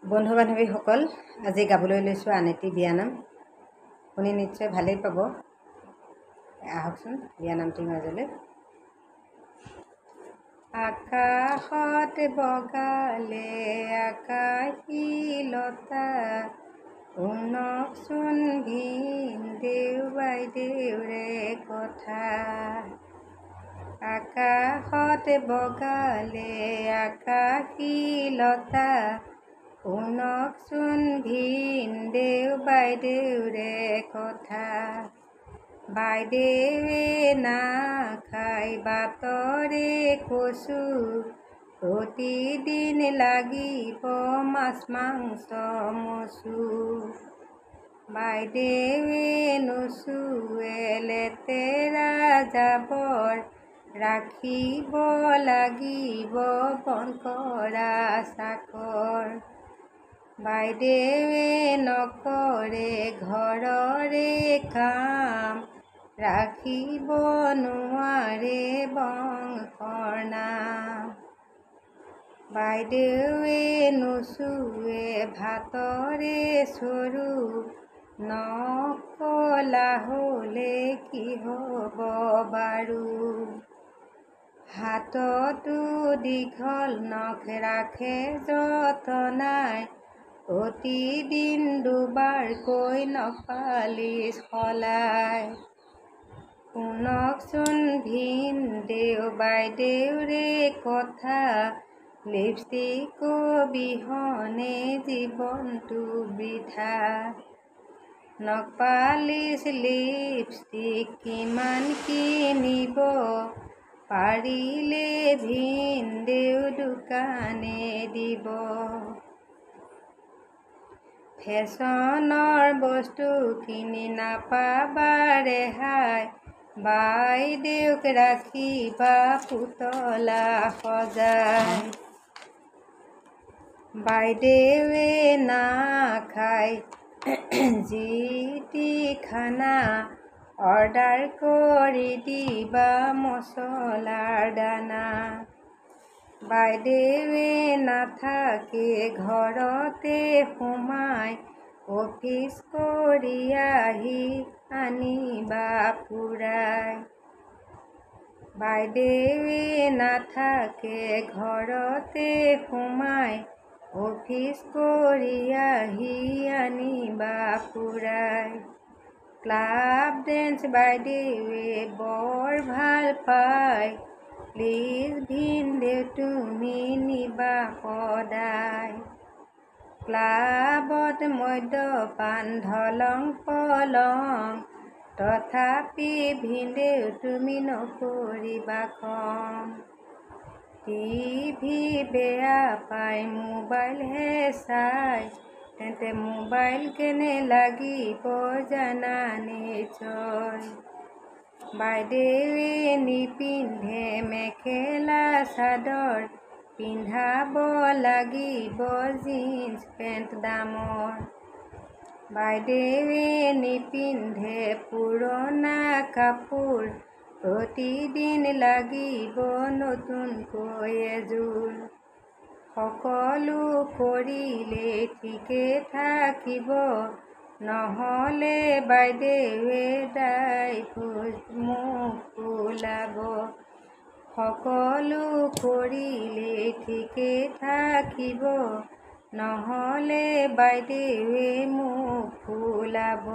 বন্ধু বান্ধৱীসকল, আজি গাবলৈ লৈছোঁ আন এটি বিয়ানাম। শুনি নিশ্চয় ভালেই পাব। আহকচোন বিয়ানামটিৰ মাজলৈ। আকাশত বগালে আকাশী লতা, শুনকচোন ভিনদেউ বাইদেউৰে কথা। আকাশত বগালে আকাশী লতা, শুনকচোন ভিনদেউ বাইদেউৰে কথা। বাইদেৱে নাখায় বাটৰে কচু, প্ৰতিদিন লাগিব মাছ মাংস মচু। বাইদেৱে নুচুৱে লেতেৰা জাবৰ, ৰাখিব লাগিব বন কৰা চাকৰ। বাইদেৱে নকৰে ঘৰৰে কাম, ৰাখিব নোৱাৰে বংশৰ নাম। বাইদেৱে নুচুৱে ভাতৰে চৰু, নখ কলা হ'লে কি হ'ব বাৰু। হাততো দীঘল নখ ৰাখে যতনাই, প্ৰতিদিন দুবাৰকৈ নখ পালিচ সলায়। শুনকচোন ভিনদেউ বাইদেউৰে কথা, লিপষ্টিক বিহনে জীৱনটো বৃথা। নখ পালিচ লিপষ্টিক কিমান কিনিব, পাৰিলে ভিনদেউ দোকানে দিব। ফেশ্বনৰ বস্তু কিনি নাপাবা ৰেহাই, বাইদেউক ৰাখিবা পুতলা সজাই। বাইদেৱে নাখায় যিটি খানা, অৰ্ডাৰ কৰি দিবা মছলাৰ দানা। বাইদেৱে নাথাকে ঘৰতে সোমাই, অফিচ কৰি আহি আনিবা ফুৰাই। বাইদেৱে নাথাকে ঘৰতে সোমাই, অফিচ কৰি আহি আনিবা ফুৰাই। ক্লাব ডেন্স বাইদেৱে বৰ ভাল পায়, প্লিজ ভিনদেউ তুমি নিবা সদায়। ক্লাবত মদ্যপান ধলং পলং, তথাপি ভিনদেউ তুমি নকৰিবা খং। টিভি বেয়া পাই মোবাইলহে চাই, তেন্তে মোবাইল কেনে লাগিব জানা নিশ্চয়। বাইদেৱে নিপিন্ধে মেখেলা চাদৰ, পিন্ধাব লাগিব জিন্স পেণ্ট দামৰ। বাইদেৱে নিপিন্ধে পুৰণা কাপোৰ, প্ৰতিদিন লাগিব নতুনকৈ এযোৰ। সকলো কৰিলে ঠিকে থাকিব, নহ'লে বাইদেৱে ডাইভোৰ্চ মুখ ফুলাব। সকলো কৰিলে ঠিকে থাকিব, নহ'লে বাইদেৱে মুখ ফুলাব।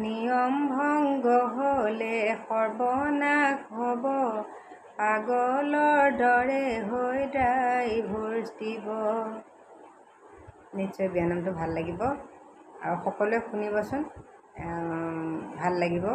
নিয়ম ভংগ হ'লে সৰ্বনাশ হ'ব, পাগলৰ দৰে হৈ ডাইভোৰ্চ দিব। নিশ্চয় বিয়ানামটো ভাল লাগিব আৰু সকলোৱে শুনিবচোন, ভাল লাগিব।